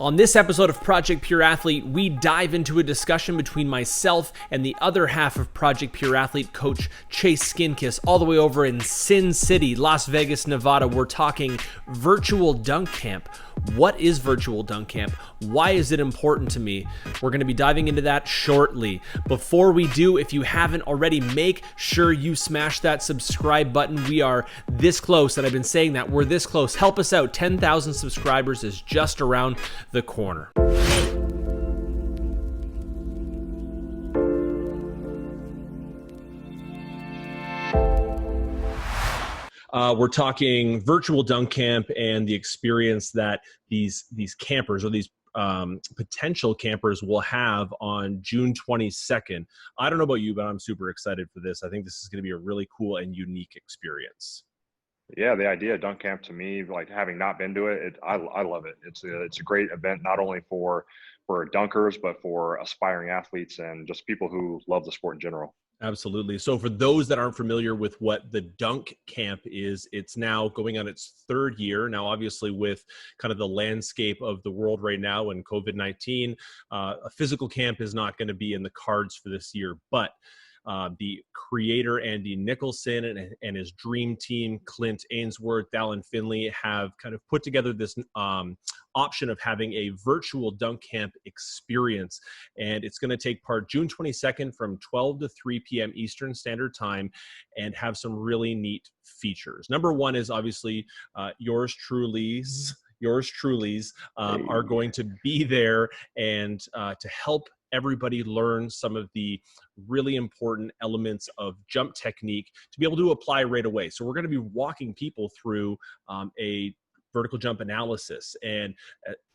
On this episode of Project Pure Athlete, we dive into a discussion between myself and the other half of Project Pure Athlete, Coach Chase Skinkiss, all the way over in Sin City, Las Vegas, Nevada. We're talking virtual dunk camp. What is virtual dunk camp? Why is it important to me? We're going to be diving into that shortly. Before we do, if you haven't already, make sure you smash that subscribe button. We are this close, and I've been saying that we're this close. Help us out. 10,000 subscribers is just around the corner. We're talking virtual dunk camp and the experience that these campers or these potential campers will have on June 22nd. I don't know about you, but I'm super excited for this. I think this is going to be a really cool and unique experience. Yeah, the idea of dunk camp to me, like having not been to it, I love it. It's a great event, not only for dunkers, but for aspiring athletes and just people who love the sport in general. Absolutely. So for those that aren't familiar with what the dunk camp is, it's now going on its third year. Now, obviously, with kind of the landscape of the world right now and COVID-19, a physical camp is not going to be in the cards for this year, but the creator, Andy Nicholson, and his dream team, Clint Ainsworth, Dallin Finley, have kind of put together this option of having a virtual dunk camp experience. And it's going to take part June 22nd from 12 to 3 p.m. Eastern Standard Time and have some really neat features. Number one is obviously yours truly's are going to be there and to help everybody learn some of the really important elements of jump technique to be able to apply right away. So we're going to be walking people through a vertical jump analysis. And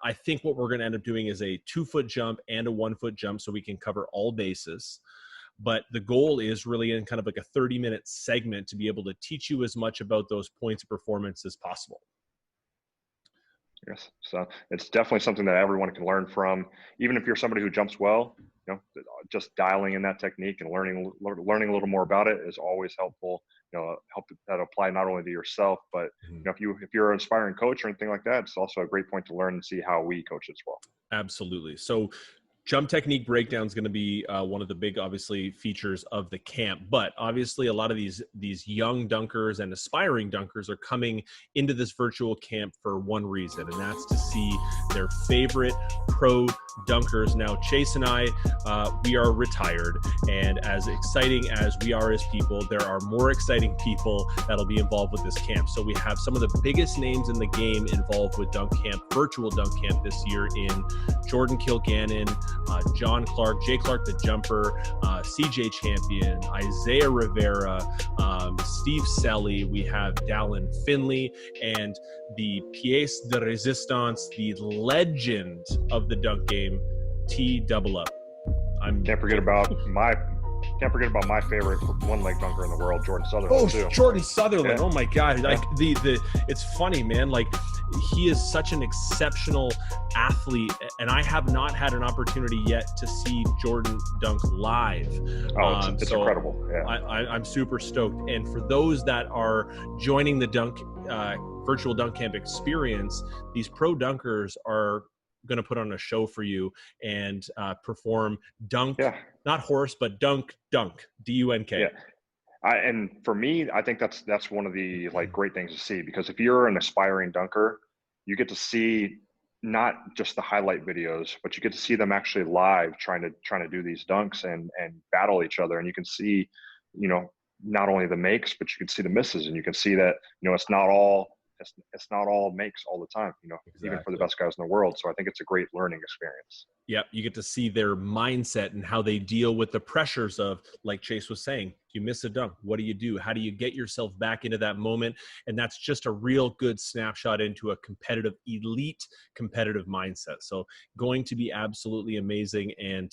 I think what we're going to end up doing is a 2-foot jump and a 1-foot jump so we can cover all bases. But the goal is really in kind of like a 30-minute segment to be able to teach you as much about those points of performance as possible. Yes, so it's definitely something that everyone can learn from. Even if you're somebody who jumps well, just dialing in that technique and learning a little more about it is always helpful. Help that apply not only to yourself, but if you're an aspiring coach or anything like that, it's also a great point to learn and see how we coach as well. Absolutely. So jump technique breakdown is going to be one of the big, obviously, features of the camp. But obviously, a lot of these young dunkers and aspiring dunkers are coming into this virtual camp for one reason, and that's to see their favorite pro dunkers. Now, Chase and I, we are retired, and as exciting as we are as people, there are more exciting people that'll be involved with this camp. So we have some of the biggest names in the game involved with dunk camp, virtual dunk camp this year in Jordan Kilganon, John Clark, Jay Clark the Jumper, CJ Champion, Isaiah Rivera, Steve Selly. We have Dallin Finley, and the pièce de résistance, the legend of the dunk game, T-Double-Up. Can't forget about my favorite one-leg dunker in the world, Jordan Sutherland. Oh, Jordan Sutherland! Yeah. Oh my God! Like it's funny, man. Like he is such an exceptional athlete, and I have not had an opportunity yet to see Jordan dunk live. Oh, it's incredible. Yeah. I'm super stoked. And for those that are joining the virtual dunk camp experience, these pro dunkers are going to put on a show for you and perform dunk, not horse, but dunk, D-U-N-K. Yeah. And for me, I think that's one of the great things to see, because if you're an aspiring dunker, you get to see not just the highlight videos, but you get to see them actually live trying to do these dunks and battle each other. And you can see, not only the makes, but you can see the misses, and you can see that, it's not all makes all the time, Exactly. Even for the best guys in the world. So I think it's a great learning experience. Yeah, you get to see their mindset and how they deal with the pressures of, like Chase was saying, you miss a dunk. What do you do? How do you get yourself back into that moment? And that's just a real good snapshot into a elite competitive mindset. So going to be absolutely amazing. And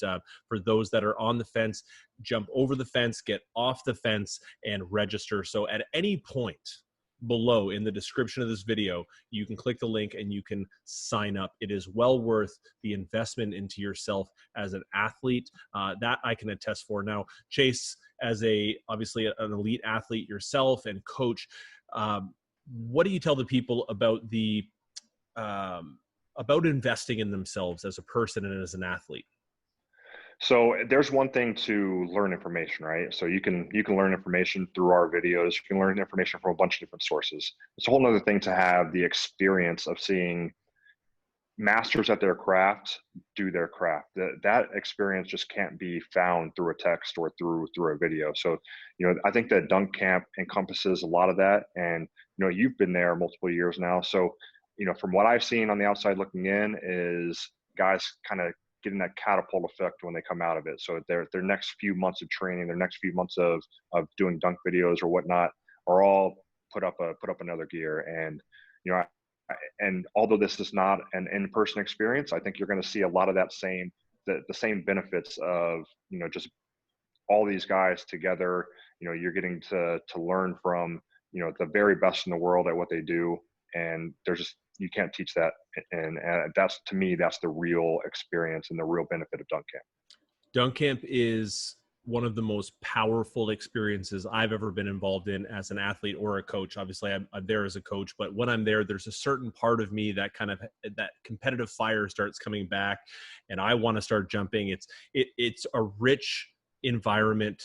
for those that are on the fence, jump over the fence, get off the fence, and register. So at any point below in the description of this video, you can click the link and you can sign up. It is well worth the investment into yourself as an athlete. That I can attest for. Now, Chase, as obviously an elite athlete yourself and coach, what do you tell the people about the about investing in themselves as a person and as an athlete? So there's one thing to learn information, right? So you can learn information through our videos. You can learn information from a bunch of different sources. It's a whole other thing to have the experience of seeing masters at their craft do their craft. That experience just can't be found through a text or through a video. So, I think that dunk camp encompasses a lot of that. And, you've been there multiple years now. So, from what I've seen on the outside looking in is guys kind of getting that catapult effect when they come out of it. So their next few months of training, their next few months of doing dunk videos or whatnot are all put up another gear. And, you know, and although this is not an in-person experience, I think you're going to see a lot of that the same benefits of, just all these guys together. You're getting to learn from, the very best in the world at what they do. And you can't teach that. And that's, to me, that's the real experience and the real benefit of dunk camp. Dunk camp is one of the most powerful experiences I've ever been involved in as an athlete or a coach. Obviously, I'm there as a coach, but when I'm there, there's a certain part of me that that competitive fire starts coming back, and I want to start jumping. It's a rich environment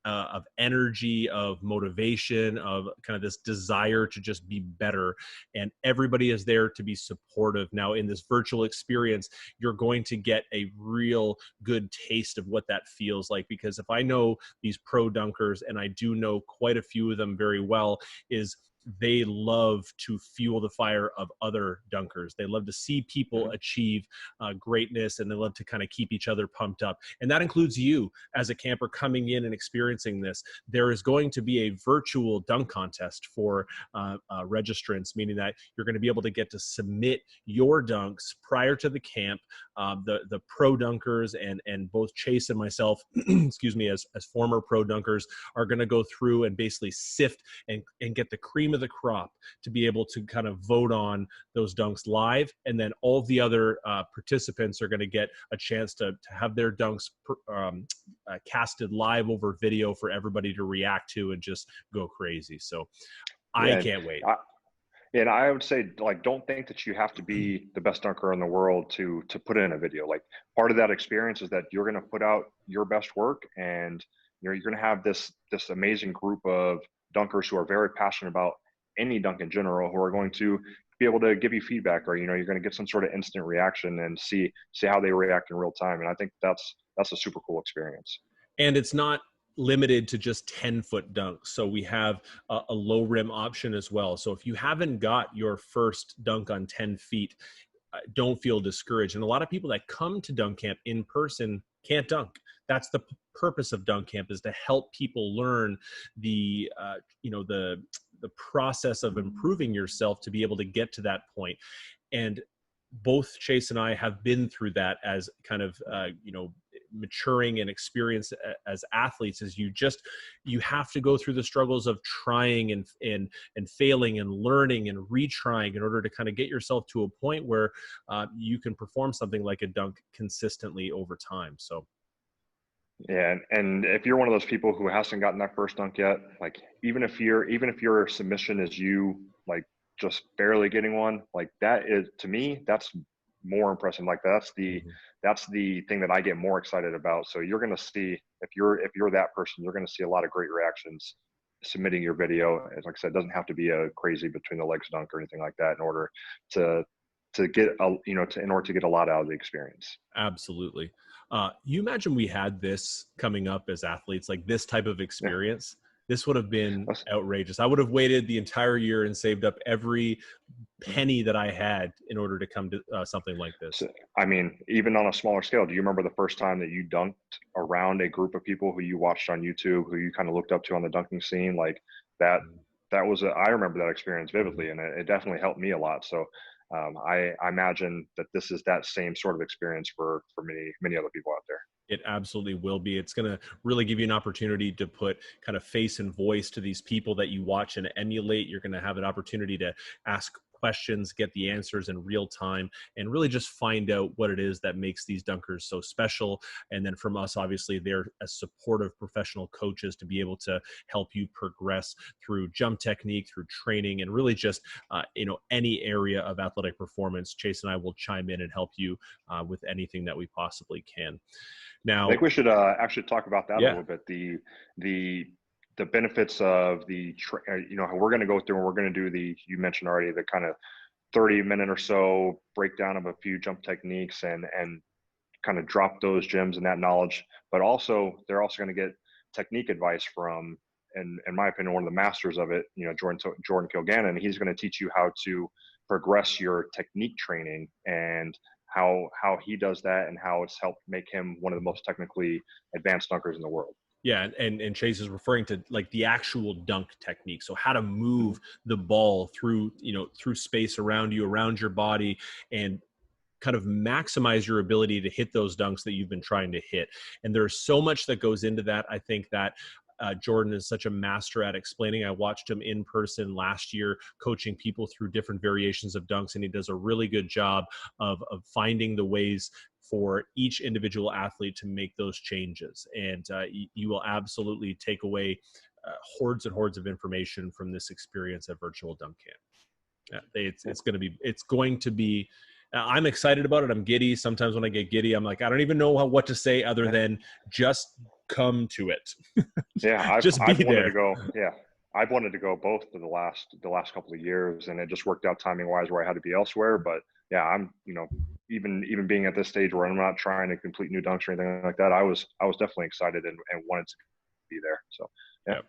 of energy, of motivation, of kind of this desire to just be better, and everybody is there to be supportive. Now, in this virtual experience, you're going to get a real good taste of what that feels like, because if I know these pro dunkers, and I do know quite a few of them very well, is they love to fuel the fire of other dunkers. They love to see people achieve greatness, and they love to kind of keep each other pumped up. And that includes you as a camper coming in and experiencing this. There is going to be a virtual dunk contest for registrants, meaning that you're going to be able to get to submit your dunks prior to the camp. The pro dunkers and both Chase and myself, excuse me, as former pro dunkers, are going to go through and basically sift and get the cream of the crop to be able to kind of vote on those dunks live. And then all of the other participants are going to get a chance to have their dunks casted live over video for everybody to react to and just go crazy. So I can't wait. And I would say, like, don't think that you have to be the best dunker in the world to put in a video. Like, part of that experience is that you're going to put out your best work, and you're going to have this amazing group of dunkers who are very passionate about any dunk in general, who are going to be able to give you feedback, or you're going to get some sort of instant reaction and see how they react in real time. And I think that's a super cool experience. And it's not limited to just 10-foot dunks. So we have a low rim option as well. So if you haven't got your first dunk on 10 feet, don't feel discouraged. And a lot of people that come to dunk camp in person can't dunk. That's the purpose of dunk camp, is to help people learn the process of improving yourself to be able to get to that point. And both Chase and I have been through that as kind of, maturing and experience as athletes. Is you have to go through the struggles of trying and failing and learning and retrying in order to kind of get yourself to a point where you can perform something like a dunk consistently over time. So. Yeah, and if you're one of those people who hasn't gotten that first dunk yet, like, even if your submission is you like just barely getting one, like, that is, to me, that's more impressive. Like, that's the thing that I get more excited about. So you're going to see, if you're that person, you're going to see a lot of great reactions submitting your video. As like I said, it doesn't have to be a crazy between the legs dunk or anything like that in order to get in order to get a lot out of the experience. Absolutely. You imagine we had this coming up as athletes, like this type of experience. Yeah. This would have been outrageous. I would have waited the entire year and saved up every penny that I had in order to come to something like this. So, I mean, even on a smaller scale, do you remember the first time that you dunked around a group of people who you watched on YouTube, who you kind of looked up to on the dunking scene? Like, that was I remember that experience vividly, and it definitely helped me a lot. So I imagine that this is that same sort of experience for many other people out there. It absolutely will be. It's going to really give you an opportunity to put kind of face and voice to these people that you watch and emulate. You're going to have an opportunity to ask questions, get the answers in real time, and really just find out what it is that makes these dunkers so special. And then from us, obviously, they're as supportive professional coaches to be able to help you progress through jump technique, through training, and really just any area of athletic performance. Chase and I will chime in and help you with anything that we possibly can. Now, I think we should actually talk about that a yeah. little bit. The benefits of how we're going to go through, and we're going to do you mentioned already, the kind of 30-minute or so breakdown of a few jump techniques and kind of drop those gems and that knowledge. But also, they're also going to get technique advice from, and in my opinion, one of the masters of it, Jordan Kilganon. He's going to teach you how to progress your technique training and how he does that, and how it's helped make him one of the most technically advanced dunkers in the world. Yeah, and Chase is referring to like the actual dunk technique. So how to move the ball through space around you, around your body, and kind of maximize your ability to hit those dunks that you've been trying to hit. And there's so much that goes into that. I think that Jordan is such a master at explaining. I watched him in person last year coaching people through different variations of dunks, and he does a really good job of finding the ways for each individual athlete to make those changes. And you will absolutely take away hordes and hordes of information from this experience at Virtual Dunk Camp. It's going to be I'm excited about it. I'm giddy. Sometimes when I get giddy, I'm like, I don't even know what to say other than just come to it. Yeah, I've wanted to go. Yeah, I've wanted to go both for the last couple of years, and it just worked out timing wise where I had to be elsewhere. But yeah, I'm even being at this stage where I'm not trying to complete new dunks or anything like that, I was definitely excited and wanted to be there. So yeah.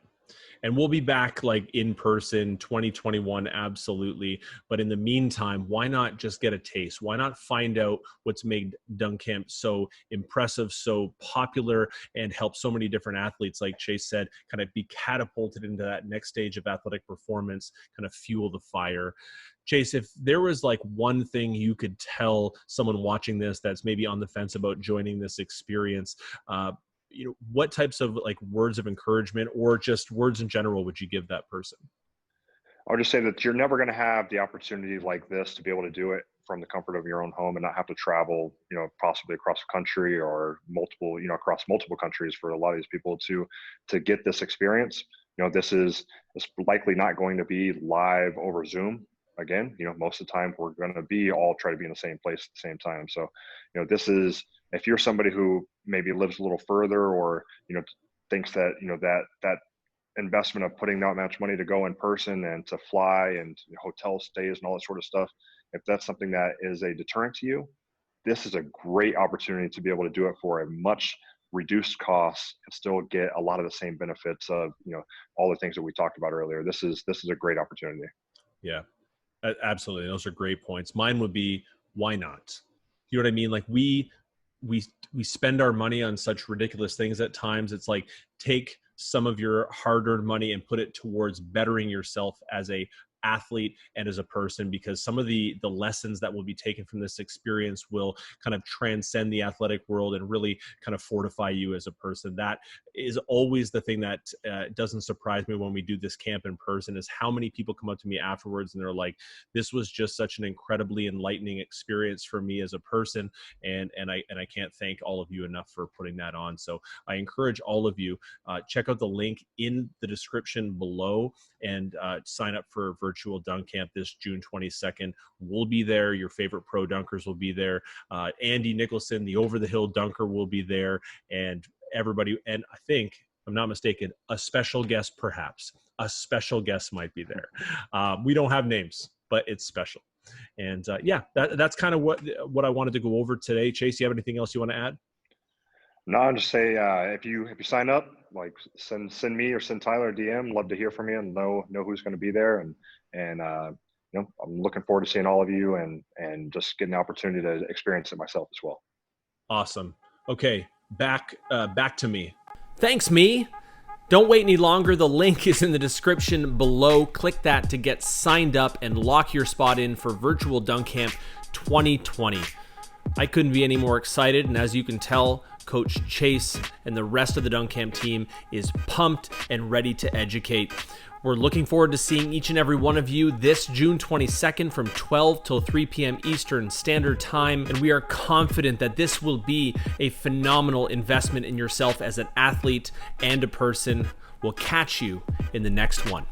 And we'll be back like in person 2021, absolutely. But in the meantime, why not just get a taste? Why not find out what's made Dunk Camp so impressive, so popular, and help so many different athletes, like Chase said, kind of be catapulted into that next stage of athletic performance, kind of fuel the fire. Chase, if there was like one thing you could tell someone watching this that's maybe on the fence about joining this experience, what types of like words of encouragement or just words in general would you give that person? I would just say that you're never going to have the opportunity like this to be able to do it from the comfort of your own home and not have to travel, possibly across the country or across multiple countries for a lot of these people to get this experience. It's likely not going to be live over Zoom. Again, most of the time we're going to try to be in the same place at the same time. So, this is, if you're somebody who maybe lives a little further or, thinks that, that investment of putting that much money to go in person and to fly and hotel stays and all that sort of stuff, if that's something that is a deterrent to you, this is a great opportunity to be able to do it for a much reduced cost and still get a lot of the same benefits of, all the things that we talked about earlier. This is a great opportunity. Yeah, absolutely. Those are great points. Mine would be, why not? You know what I mean? Like we spend our money on such ridiculous things at times. It's like, take some of your hard-earned money and put it towards bettering yourself as a athlete and as a person, because some of the lessons that will be taken from this experience will kind of transcend the athletic world and really kind of fortify you as a person. That is always the thing that doesn't surprise me when we do this camp in person, is how many people come up to me afterwards and they're like, this was just such an incredibly enlightening experience for me as a person, and I can't thank all of you enough for putting that on. So I encourage all of you, check out the link in the description below and sign up for Virtual Dunk Camp this June 22nd. We'll be there. Your favorite pro dunkers will be there. Andy Nicholson, the over the hill dunker, will be there, and everybody. And I think, if I'm not mistaken, a special guest, perhaps a special guest might be there. We don't have names, but it's special. And that's kind of what I wanted to go over today. Chase, you have anything else you want to add? No, I'll just say, if you sign up, like send me or send Tyler a DM. Love to hear from you and know who's going to be there. And I'm looking forward to seeing all of you and just getting the opportunity to experience it myself as well. Awesome. Okay, back to me. Thanks, me. Don't wait any longer. The link is in the description below. Click that to get signed up and lock your spot in for Virtual Dunk Camp 2020. I couldn't be any more excited, and as you can tell, Coach Chase and the rest of the Dunk Camp team is pumped and ready to educate. We're looking forward to seeing each and every one of you this June 22nd from 12 till 3 p.m. Eastern Standard Time, and we are confident that this will be a phenomenal investment in yourself as an athlete and a person. We'll catch you in the next one.